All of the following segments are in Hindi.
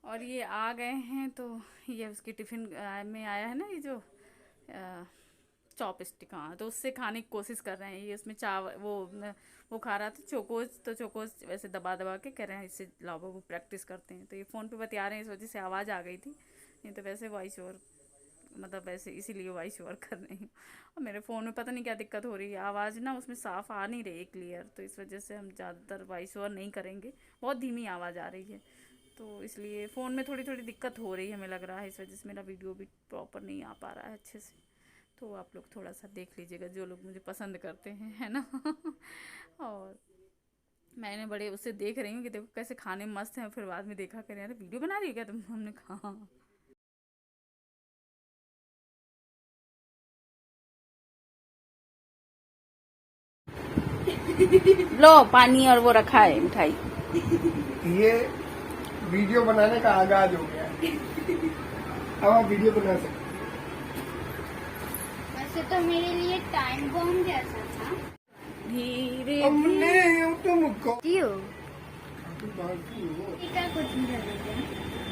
और ये आ गए हैं तो ये उसकी टिफ़िन में आया है ना, ये जो चॉपस्टिक, हाँ, तो उससे खाने की कोशिश कर रहे हैं। ये उसमें चावल वो खा रहा था चोकोज, तो चोकोज वैसे दबा दबा के कह रहे हैं इससे लाओ वो प्रैक्टिस करते हैं। तो ये फ़ोन पे बतिया रहे हैं, इस वजह से आवाज़ आ गई थी, नहीं तो वैसे वॉइस ओवर, मतलब वैसे इसीलिए वॉइस ओवर कर रही हूँ। और मेरे फ़ोन में पता नहीं क्या दिक्कत हो रही है, आवाज़ ना उसमें साफ़ आ नहीं रही है क्लियर, तो इस वजह से हम ज़्यादातर वॉइस ओवर नहीं करेंगे, बहुत धीमी आवाज़ आ रही है, तो इसलिए फ़ोन में थोड़ी थोड़ी दिक्कत हो रही है हमें लग रहा है, इस वजह से मेरा वीडियो भी प्रॉपर नहीं आ पा रहा है अच्छे से। तो आप लोग थोड़ा सा देख लीजिएगा, जो लोग मुझे पसंद करते हैं, है ना। और मैंने बड़े उससे देख रही हूँ कि देखो कैसे खाने मस्त हैं, फिर बाद में देखा करें यार वीडियो बना रही है क्या तुम, हमने कहा लो पानी और वो रखा है मिठाई। ये वीडियो बनाने का आगाज हो गया। अब आप वीडियो बना सकते। वैसे तो मेरे लिए टाइम बॉम्ब जैसा था। धीरे हमने तुमको क्यों? मॉनिटर क्या कुछ भी कर देते हैं?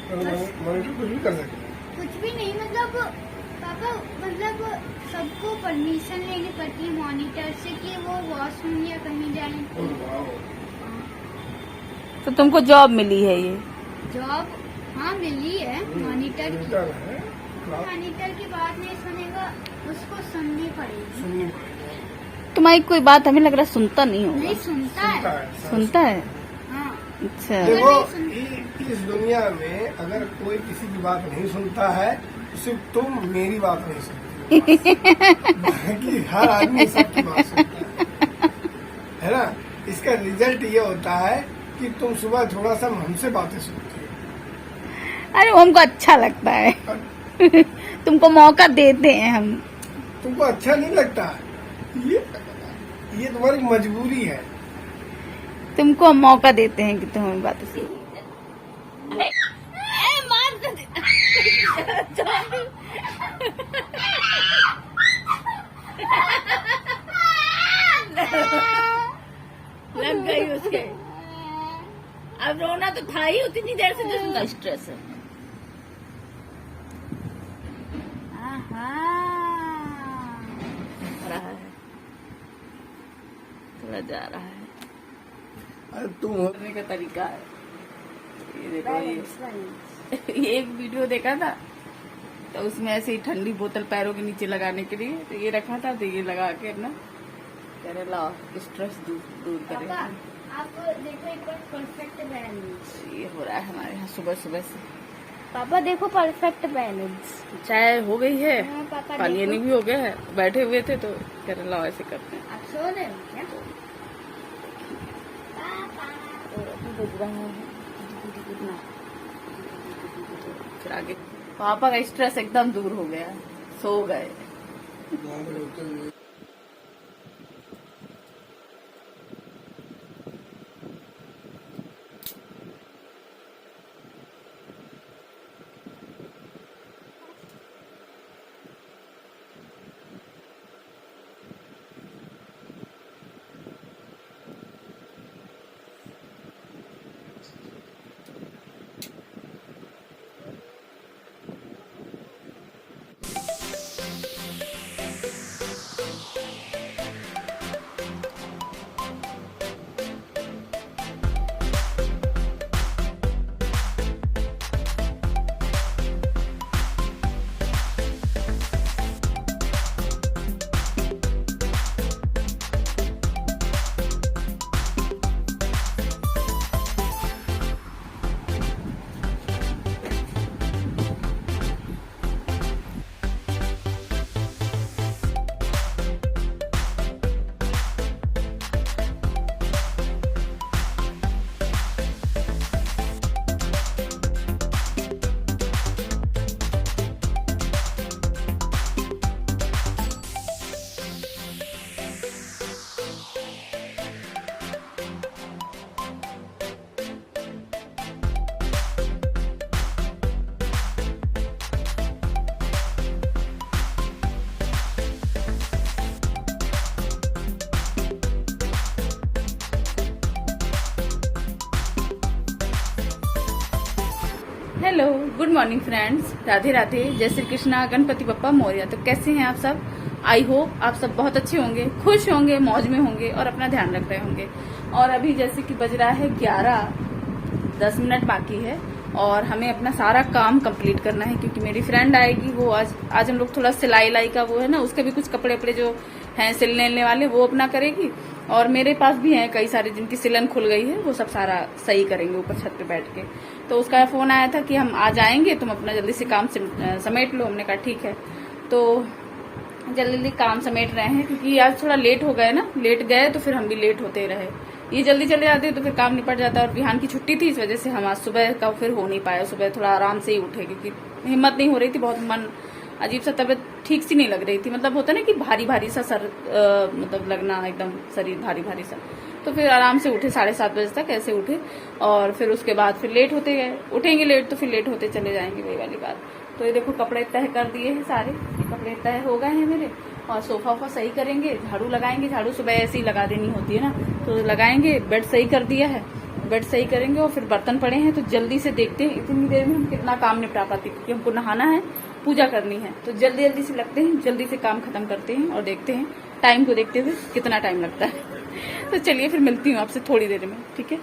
कुछ भी कर सकते हैं। कुछ भी नहीं, मतलब पापा, मतलब सबको परमिशन लेनी पड़ती है मॉनिटर से कि वो वॉशरूम या कहीं जाए। तो तुमको जॉब मिली है ये? जॉब हाँ मिली है मॉनिटर की। मॉनिटर है, मॉनिटर की बात नहीं सुनेगा, उसको सुननी पड़ेगी। सुननी पड़ेगी। तुम्हारी कोई बात हमें लग रहा सुनता नहीं नहीं होगा। सुनता है। सुनता है? हाँ। अच्छा। देखो इस दुनिया में अगर कोई किसी की बात नहीं सुनता है तो सिर्फ तुम मेरी बात नहीं सुनती, बाकी हर आदमी सबकी बात सुनता है ना। इसका रिजल्ट ये होता है कि तुम सुबह थोड़ा सा हमसे बातें सुनती हो। अरे हमको अच्छा लगता है। तुमको मौका देते हैं हम। तुमको अच्छा नहीं लगता, ये तुम्हारी मजबूरी है। तुमको हम मौका देते हैं कि तुम्हें बातें सुन। लग गई उसके। अब रोना तो था ही उतनी देर से जिसका स्ट्रेस है। रहा है थोड़ा जा रहा है। अरे तुम करने का तरीका है ये देखो। ये एक वीडियो देखा था तो उसमें ऐसे ही ठंडी बोतल पैरों के नीचे लगाने के लिए तो ये रखा था, तो ये लगा के ना कह रहे लाओ स्ट्रेस दूर करे। आप देखो एक बार परफेक्ट बैलेंस। ये हो रहा है हमारे यहाँ सुबह सुबह से। पापा देखो परफेक्ट बैलेंस। चाय हो गई है, हाँ, पापा पानी देखो। भी हो गया है, बैठे हुए थे तो कह रहे लाओ ऐसे करते हैं। आप सो रहे हो क्या? बज रहा है फिर आगे पापा का स्ट्रेस एकदम दूर हो गया, सो गए। Hello, good morning friends, Radhe Radhe, जय श्री कृष्णा, गणपति बप्पा मोरया। तो कैसे हैं आप सब? आई होप आप सब बहुत अच्छे होंगे, खुश होंगे, मौज में होंगे और अपना ध्यान रख रहे होंगे। और अभी जैसे कि बज रहा है 11, 10 मिनट बाकी है और हमें अपना सारा काम कंप्लीट करना है क्योंकि मेरी फ्रेंड आएगी। वो आज हम लोग थोड़ा सिलाई का वो है ना, उसके भी कुछ कपड़े वपड़े जो हैं सिलने वाले वो अपना करेगी। और मेरे पास भी हैं कई सारे जिनकी सिलन खुल गई है, वो सब सारा सही करेंगे ऊपर छत पे बैठ के। तो उसका फोन आया था कि हम आ जाएंगे, तुम अपना जल्दी से काम समेट लो। हमने कहा ठीक है। तो जल्दी काम समेट रहे हैं क्योंकि आज थोड़ा लेट हो गए ना, लेट गए तो फिर हम भी लेट होते रहे। ये जल्दी चले जाते तो फिर काम निपट जाता। और विहान की छुट्टी थी, इस वजह से हम आज सुबह का फिर हो नहीं पाया। सुबह थोड़ा आराम से ही उठे क्योंकि हिम्मत नहीं हो रही थी, बहुत मन अजीब सा, तबीयत ठीक सी नहीं लग रही थी। मतलब होता है ना कि भारी भारी सा सर मतलब लगना, एकदम शरीर भारी भारी सा। तो फिर आराम से उठे, 7:30 बजे तक ऐसे उठे। और फिर उसके बाद फिर लेट होते गए, उठेंगे लेट तो फिर लेट होते चले जाएंगे, वही वाली बात। तो ये देखो कपड़े तय कर दिए हैं, सारे कपड़े तय हो गए हैं मेरे। और सोफा वोफा सही करेंगे, झाड़ू लगाएंगे। झाड़ू सुबह ऐसे ही लगा देनी होती है ना, तो लगाएंगे। बेड सही कर दिया है, बेड सही करेंगे। और फिर बर्तन पड़े हैं तो जल्दी से देखते हैं इतनी देर में हम कितना काम निपटा पाते, क्योंकि हमको नहाना है, पूजा करनी है। तो जल्दी जल्दी से लगते हैं, जल्दी से काम खत्म करते हैं और देखते हैं टाइम को देखते हुए कितना टाइम लगता है। तो चलिए फिर मिलती हूँ आपसे थोड़ी देर में, ठीक है।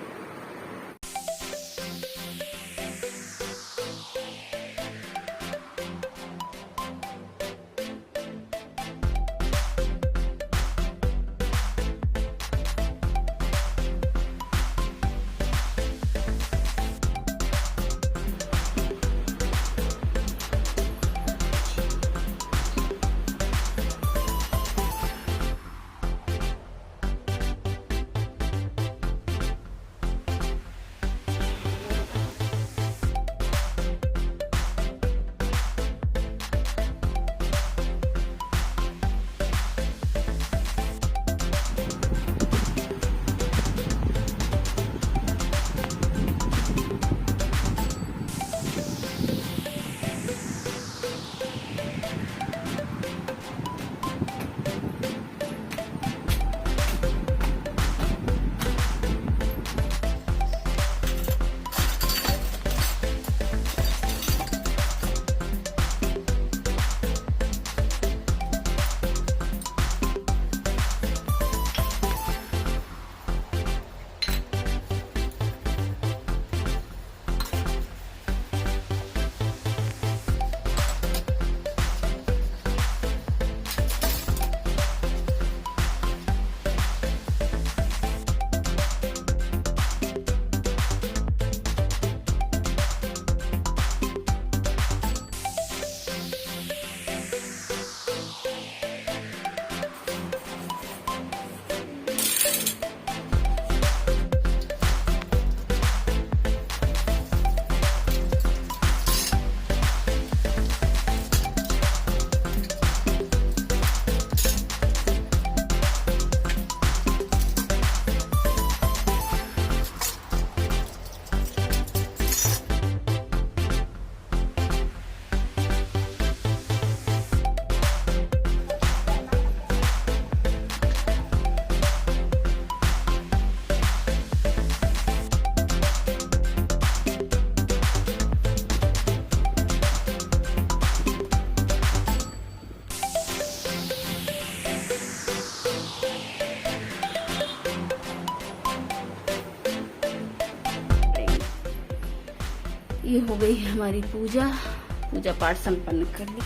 ये हो गई हमारी पूजा पाठ संपन्न कर ली।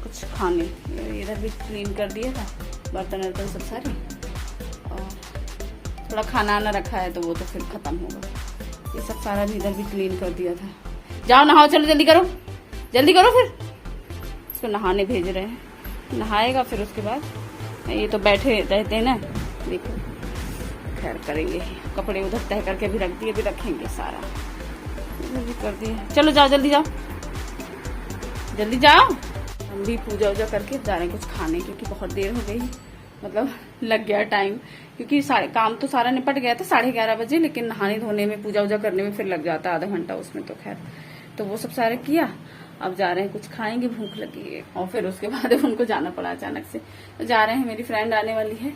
कुछ खाने इधर भी क्लीन कर दिया था, बर्तन वर्तन सब सारे। और थोड़ा खाना आना रखा है तो वो तो फिर खत्म होगा। ये सब सारा भी इधर भी क्लीन कर दिया था। जाओ नहाओ, चलो जल्दी करो, जल्दी करो। फिर इसको नहाने भेज रहे हैं, नहाएगा फिर उसके बाद। ये तो बैठे रहते हैं ना, देखो। खैर करेंगे, कपड़े उधर तय करके भी रख दिए, भी रखेंगे सारा भी कर दिया। चलो जाओ, जल्दी जाओ, जल्दी जाओ। हम भी पूजा वूजा करके जा रहे हैं कुछ खाने, क्योंकि बहुत देर हो गई, मतलब लग गया टाइम। क्योंकि सारे काम तो सारा निपट गया था 11:30 बजे, लेकिन नहाने धोने में, पूजा वूजा करने में फिर लग जाता आधा घंटा उसमें। तो खैर, तो वो सब सारा किया। अब जा रहे हैं, कुछ खाएंगे, भूख लगी है। और फिर उसके बाद उनको जाना पड़ा अचानक से। तो जा रहे हैं, मेरी फ्रेंड आने वाली है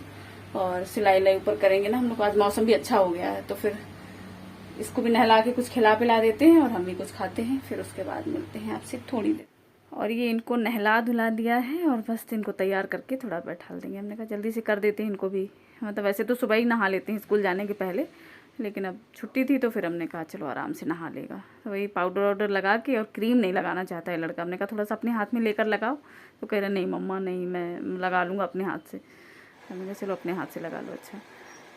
और सिलाई ऊपर करेंगे ना हम लोग। आज मौसम भी अच्छा हो गया है तो फिर इसको भी नहला के कुछ खिला पिला देते हैं और हम भी कुछ खाते हैं, फिर उसके बाद मिलते हैं आपसे थोड़ी देर। और ये इनको नहला धुला दिया है और बस इनको तैयार करके थोड़ा बैठा देंगे। हमने कहा जल्दी से कर देते हैं इनको भी, मतलब वैसे तो सुबह ही नहा लेते हैं स्कूल जाने के पहले, लेकिन अब छुट्टी थी तो फिर हमने कहा चलो आराम से नहा लेगा। तो वही पाउडर वाउडर लगा के, और क्रीम नहीं लगाना चाहता है लड़का। हमने कहा थोड़ा सा अपने हाथ में लेकर लगाओ, तो कह रहे नहीं मम्मा नहीं, मैं लगा लूँगा अपने हाथ से। हमने कहा चलो अपने हाथ से लगा लो। अच्छा,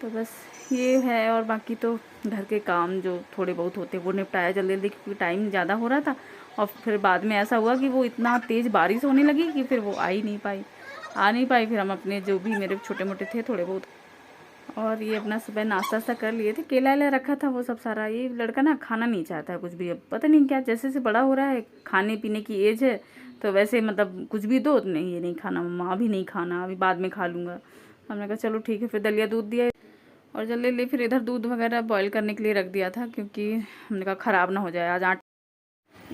तो बस ये है। और बाकी तो घर के काम जो थोड़े बहुत होते वो निपटाया जल्दी जल्दी, क्योंकि टाइम ज़्यादा हो रहा था। और फिर बाद में ऐसा हुआ कि वो इतना तेज़ बारिश होने लगी कि फिर वो आ नहीं पाई। फिर हम अपने जो भी मेरे छोटे मोटे थे थोड़े बहुत, और ये अपना सुबह नाश्ता कर लिए थे। केला वेला रखा था वो सब सारा। ये लड़का ना खाना नहीं चाहता है कुछ भी, अब पता नहीं क्या, जैसे से बड़ा हो रहा है, खाने पीने की एज है तो वैसे मतलब कुछ भी दो नहीं, ये नहीं खाना मम्मा, अभी नहीं खाना, अभी बाद में खा लूँगा। हमने कहा चलो ठीक है। फिर दलिया दूध दिया और जल्दी फिर इधर दूध वगैरह बॉईल करने के लिए रख दिया था, क्योंकि हमने कहा ख़राब ना हो जाए आज।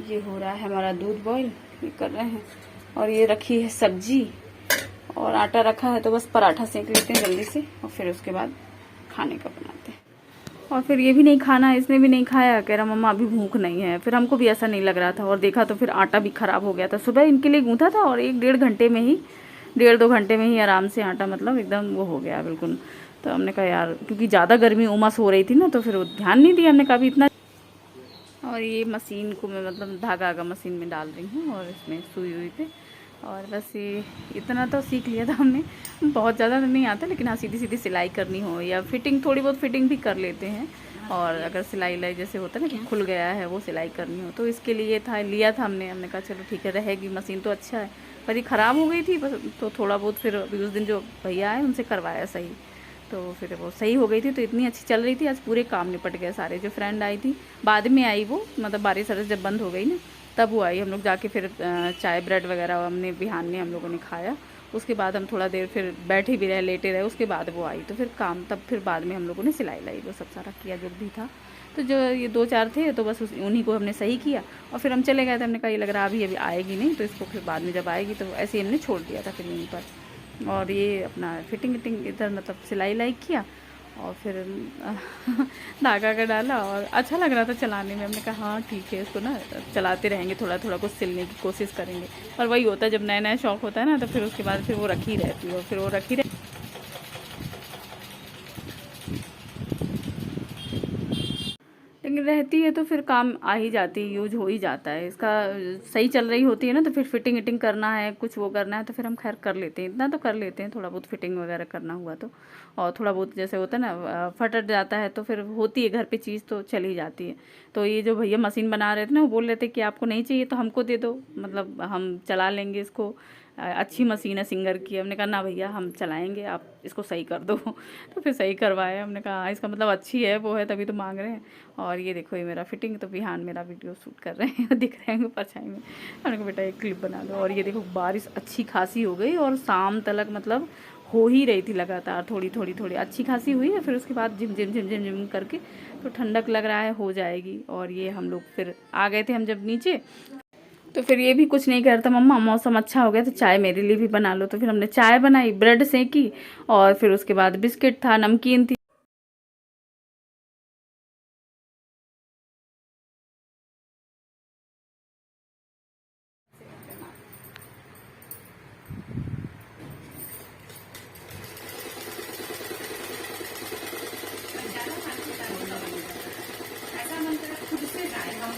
ये हो रहा है हमारा दूध बॉईल, ये कर रहे हैं। और ये रखी है सब्जी और आटा रखा है, तो बस पराठा सेक लेते हैं जल्दी से और फिर उसके बाद खाने का बनाते हैं। और फिर ये भी नहीं खाना, इसने भी नहीं खाया, कह रहा मम्मा अभी भूख नहीं है। फिर हमको भी ऐसा नहीं लग रहा था, और देखा तो फिर आटा भी ख़राब हो गया था। सुबह इनके लिए गूँथा था और 1-1.5 घंटे में ही, 1.5-2 घंटे में ही आराम से आटा मतलब एकदम वो हो गया बिल्कुल। तो हमने कहा यार, क्योंकि ज़्यादा गर्मी उमस हो रही थी ना, तो फिर वो ध्यान नहीं दिया हमने कहा भी इतना। और ये मशीन को मैं मतलब धागा मशीन में डाल रही हूँ और इसमें सुई पे। और बस ये इतना तो सीख लिया था हमने, बहुत ज़्यादा तो नहीं आता, लेकिन हाँ सीधी सीधी सिलाई करनी हो या फिटिंग, थोड़ी बहुत फिटिंग भी कर लेते हैं। और अगर सिलाई जैसे होता है ना कि खुल गया है वो सिलाई करनी हो, तो इसके लिए लिया था हमने कहा चलो ठीक है रहेगी मशीन तो अच्छा है। पर ये ख़राब हो गई थी बस, तो थोड़ा बहुत फिर अभी उस दिन जो भैया आए उनसे करवाया सही, तो फिर वो सही हो गई थी। तो इतनी अच्छी चल रही थी, आज पूरे काम निपट गए सारे। जो फ्रेंड आई थी बाद में आई वो, मतलब बारिश वारिश जब बंद हो गई ना तब वो आई। हम लोग जाके फिर चाय ब्रेड वगैरह हमने बिहान में हम लोगों ने खाया। उसके बाद हम थोड़ा देर फिर बैठे भी रहे, लेटे रहे। उसके बाद वो आई तो फिर काम, तब फिर बाद में हम लोगों ने सिलाई लाई वो सब सारा किया जो भी था। तो जो ये 2-4 थे तो बस उन्हीं को हमने सही किया और फिर हम चले गए थे। हमने कहा ये लग रहा अभी आएगी नहीं, तो इसको फिर बाद में जब आएगी तो ऐसे ही हमने छोड़ दिया था फिर यहीं पर। और ये अपना फिटिंग इधर मतलब सिलाई लाई किया और फिर धागा का डाला और अच्छा लग रहा था चलाने में। हमने कहा हाँ ठीक है, इसको ना चलाते रहेंगे, थोड़ा थोड़ा कुछ सिलने की कोशिश करेंगे। और वही होता है जब नया नया शौक़ होता है ना, तो फिर उसके बाद फिर वो रखी रहती है और फिर वो रखी रहती। लेकिन रहती है तो फिर काम आ ही जाती है, यूज हो ही जाता है। इसका सही चल रही होती है ना, तो फिर फिटिंग करना है, कुछ वो करना है तो फिर हम खैर कर लेते हैं, इतना तो कर लेते हैं। थोड़ा बहुत फिटिंग वगैरह करना हुआ तो, और थोड़ा बहुत जैसे होता है ना फट जाता है तो फिर होती है घर पे चीज़ तो चली जाती है। तो ये जो भैया मशीन बना रहे थे ना, वो बोल रहे थे कि आपको नहीं चाहिए तो हमको दे दो, मतलब हम चला लेंगे इसको, अच्छी मशीन है सिंगर की। हमने कहा ना भैया हम चलाएंगे, आप इसको सही कर दो। तो फिर सही करवाया। हमने कहा इसका मतलब अच्छी है, वो है तभी तो मांग रहे हैं। और ये देखो ये मेरा फिटिंग, तो बिहान मेरा वीडियो शूट कर रहे हैं दिख रहे हैं परछाई में। हमने कहा बेटा एक क्लिप बना दो। और ये देखो बारिश अच्छी खासी हो गई और शाम तक मतलब हो ही रही थी लगातार, थोड़ी अच्छी खासी हुई है। फिर उसके बाद झिम करके तो ठंडक लग रहा है हो जाएगी। और ये हम लोग फिर आ गए थे हम जब नीचे, तो फिर ये भी कुछ नहीं कह रहा था मम्मा मौसम अच्छा हो गया तो चाय मेरे लिए भी बना लो। तो फिर हमने चाय बनाई, ब्रेड सेकी और फिर उसके बाद बिस्किट था, नमकीन थी।